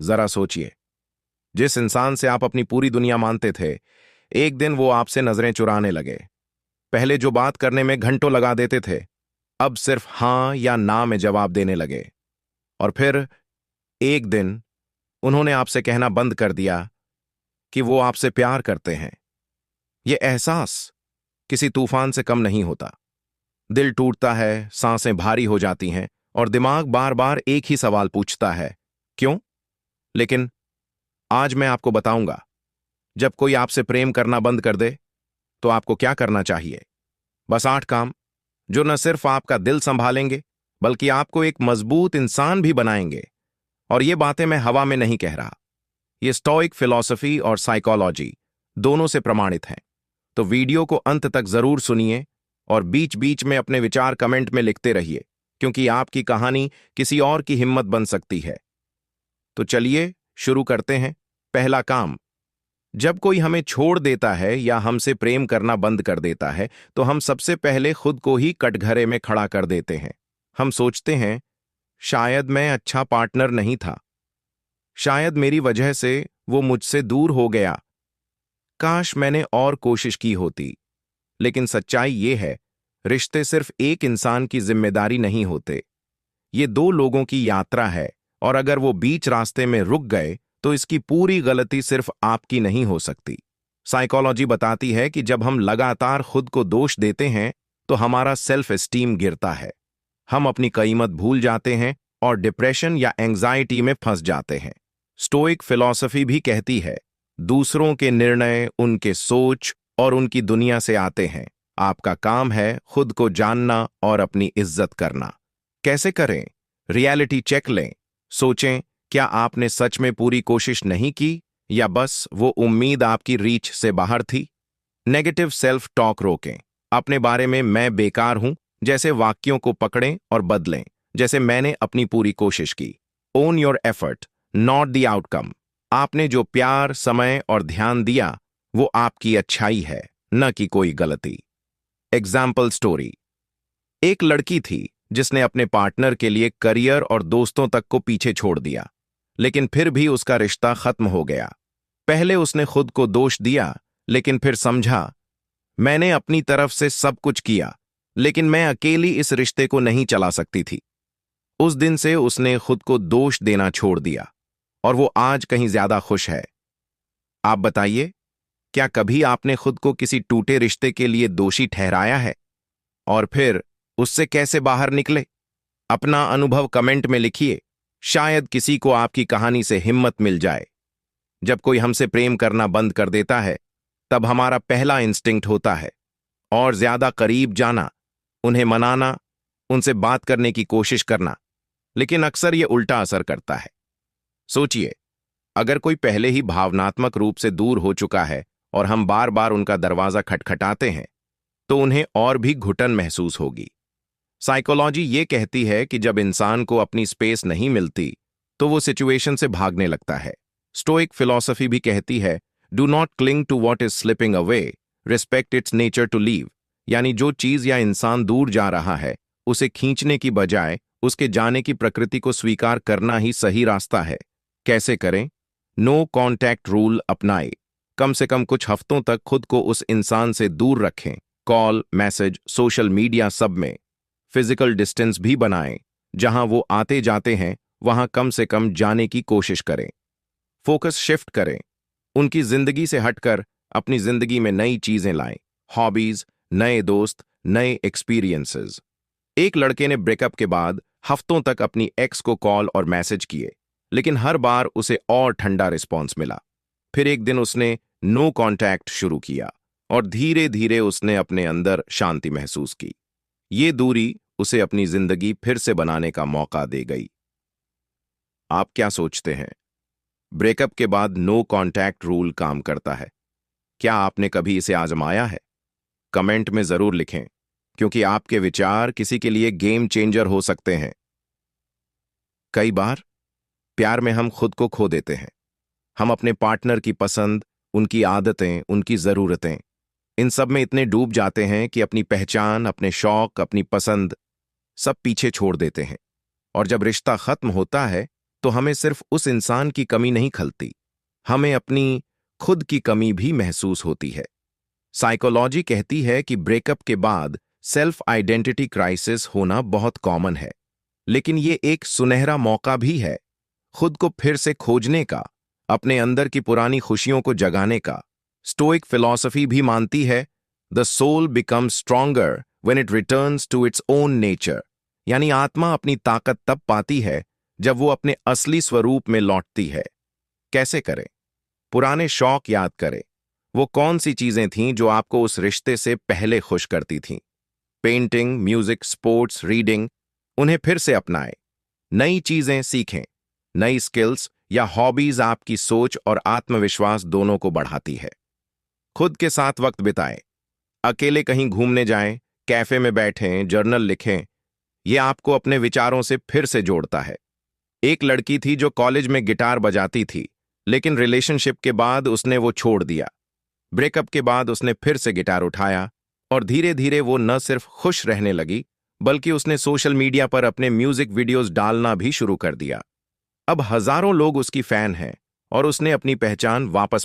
जरा सोचिए, जिस इंसान से आप अपनी पूरी दुनिया मानते थे, एक दिन वो आपसे नजरें चुराने लगे। पहले जो बात करने में घंटों लगा देते थे, अब सिर्फ हां या ना में जवाब देने लगे। और फिर एक दिन उन्होंने आपसे कहना बंद कर दिया कि वो आपसे प्यार करते हैं। ये एहसास किसी तूफान से कम नहीं होता। दिल टूटता है, सांसें भारी हो जाती हैं और दिमाग बार बार एक ही सवाल पूछता है, क्यों? लेकिन आज मैं आपको बताऊंगा, जब कोई आपसे प्रेम करना बंद कर दे तो आपको क्या करना चाहिए। बस 8 काम जो न सिर्फ आपका दिल संभालेंगे बल्कि आपको एक मजबूत इंसान भी बनाएंगे। और ये बातें मैं हवा में नहीं कह रहा, ये स्टोइक फिलॉसफी और साइकोलॉजी दोनों से प्रमाणित हैं। तो वीडियो को अंत तक जरूर सुनिए और बीच बीच में अपने विचार कमेंट में लिखते रहिए, क्योंकि आपकी कहानी किसी और की हिम्मत बन सकती है। तो चलिए शुरू करते हैं। पहला काम, जब कोई हमें छोड़ देता है या हमसे प्रेम करना बंद कर देता है तो हम सबसे पहले खुद को ही कटघरे में खड़ा कर देते हैं। हम सोचते हैं, शायद मैं अच्छा पार्टनर नहीं था, शायद मेरी वजह से वो मुझसे दूर हो गया, काश मैंने और कोशिश की होती। लेकिन सच्चाई ये है, रिश्ते सिर्फ एक इंसान की जिम्मेदारी नहीं होते, ये दो लोगों की यात्रा है। और अगर वो बीच रास्ते में रुक गए तो इसकी पूरी गलती सिर्फ आपकी नहीं हो सकती। साइकोलॉजी बताती है कि जब हम लगातार खुद को दोष देते हैं तो हमारा सेल्फ एस्टीम गिरता है, हम अपनी कीमत भूल जाते हैं और डिप्रेशन या एंजाइटी में फंस जाते हैं। स्टोइक फिलॉसफी भी कहती है, दूसरों के निर्णय उनके सोच और उनकी दुनिया से आते हैं, आपका काम है खुद को जानना और अपनी इज्जत करना। कैसे करें? रियलिटी चेक लें। सोचें, क्या आपने सच में पूरी कोशिश नहीं की या बस वो उम्मीद आपकी रीच से बाहर थी? नेगेटिव सेल्फ टॉक रोकें। अपने बारे में मैं बेकार हूं जैसे वाक्यों को पकड़ें और बदलें, जैसे मैंने अपनी पूरी कोशिश की। Own your effort, not the outcome. आपने जो प्यार, समय और ध्यान दिया वो आपकी अच्छाई है, न कि कोई गलती। Example story. एक लड़की थी जिसने अपने पार्टनर के लिए करियर और दोस्तों तक को पीछे छोड़ दिया, लेकिन फिर भी उसका रिश्ता खत्म हो गया। पहले उसने खुद को दोष दिया, लेकिन फिर समझा, मैंने अपनी तरफ से सब कुछ किया, लेकिन मैं अकेली इस रिश्ते को नहीं चला सकती थी। उस दिन से उसने खुद को दोष देना छोड़ दिया और वो आज कहीं ज्यादा खुश है। आप बताइए, क्या कभी आपने खुद को किसी टूटे रिश्ते के लिए दोषी ठहराया है? और फिर उससे कैसे बाहर निकले? अपना अनुभव कमेंट में लिखिए, शायद किसी को आपकी कहानी से हिम्मत मिल जाए। जब कोई हमसे प्रेम करना बंद कर देता है तब हमारा पहला इंस्टिंक्ट होता है और ज्यादा करीब जाना, उन्हें मनाना, उनसे बात करने की कोशिश करना। लेकिन अक्सर यह उल्टा असर करता है। सोचिए, अगर कोई पहले ही भावनात्मक रूप से दूर हो चुका है और हम बार बार उनका दरवाजा खटखटाते हैं तो उन्हें और भी घुटन महसूस होगी। साइकोलॉजी ये कहती है कि जब इंसान को अपनी स्पेस नहीं मिलती तो वो सिचुएशन से भागने लगता है। स्टोइक फिलॉसफी भी कहती है, do not cling to what is slipping away, respect its nature to leave. यानी जो चीज या इंसान दूर जा रहा है उसे खींचने की बजाय उसके जाने की प्रकृति को स्वीकार करना ही सही रास्ता है। कैसे करें? नो कॉन्टैक्ट रूल अपनाएं। कम से कम कुछ हफ्तों तक खुद को उस इंसान से दूर रखें, कॉल, मैसेज, सोशल मीडिया सब में। फिजिकल डिस्टेंस भी बनाएं, जहां वो आते जाते हैं वहां कम से कम जाने की कोशिश करें। फोकस शिफ्ट करें, उनकी जिंदगी से हटकर अपनी जिंदगी में नई चीजें लाएं, हॉबीज, नए दोस्त, नए एक्सपीरियंसेस। एक लड़के ने ब्रेकअप के बाद हफ्तों तक अपनी एक्स को कॉल और मैसेज किए, लेकिन हर बार उसे और ठंडा रिस्पॉन्स मिला। फिर एक दिन उसने नो कॉन्टैक्ट शुरू किया और धीरे धीरे उसने अपने अंदर शांति महसूस की। ये दूरी उसे अपनी जिंदगी फिर से बनाने का मौका दे गई। आप क्या सोचते हैं? ब्रेकअप के बाद नो कॉन्टैक्ट रूल काम करता है? क्या आपने कभी इसे आजमाया है? कमेंट में जरूर लिखें, क्योंकि आपके विचार किसी के लिए गेम चेंजर हो सकते हैं। कई बार प्यार में हम खुद को खो देते हैं। हम अपने पार्टनर की पसंद, उनकी आदतें, उनकी जरूरतें, इन सब में इतने डूब जाते हैं कि अपनी पहचान, अपने शौक, अपनी पसंद सब पीछे छोड़ देते हैं। और जब रिश्ता खत्म होता है तो हमें सिर्फ उस इंसान की कमी नहीं खलती, हमें अपनी खुद की कमी भी महसूस होती है। साइकोलॉजी कहती है कि ब्रेकअप के बाद सेल्फ आइडेंटिटी क्राइसिस होना बहुत कॉमन है, लेकिन ये एक सुनहरा मौका भी है खुद को फिर से खोजने का, अपने अंदर की पुरानी खुशियों को जगाने का। स्टोइक फिलॉसफी भी मानती है the soul becomes stronger when it returns to its own nature, यानी आत्मा अपनी ताकत तब पाती है जब वो अपने असली स्वरूप में लौटती है। कैसे करें? पुराने शौक याद करें। वो कौन सी चीजें थीं जो आपको उस रिश्ते से पहले खुश करती थीं? पेंटिंग, म्यूजिक, स्पोर्ट्स, रीडिंग, उन्हें फिर से अपनाएं। नई चीजें सीखें। नई स्किल्स या हॉबीज आपकी सोच और आत्मविश्वास दोनों को बढ़ाती है। खुद के साथ वक्त बिताएं। अकेले कहीं घूमने जाएं, कैफे में बैठें, जर्नल लिखें। यह आपको अपने विचारों से फिर से जोड़ता है। एक लड़की थी जो कॉलेज में गिटार बजाती थी, लेकिन रिलेशनशिप के बाद उसने वो छोड़ दिया। ब्रेकअप के बाद उसने फिर से गिटार उठाया और धीरे धीरे वो न सिर्फ खुश रहने लगी, बल्कि उसने सोशल मीडिया पर अपने म्यूजिक वीडियोस डालना भी शुरू कर दिया। अब हजारों लोग उसकी फैन हैं और उसने अपनी पहचान वापस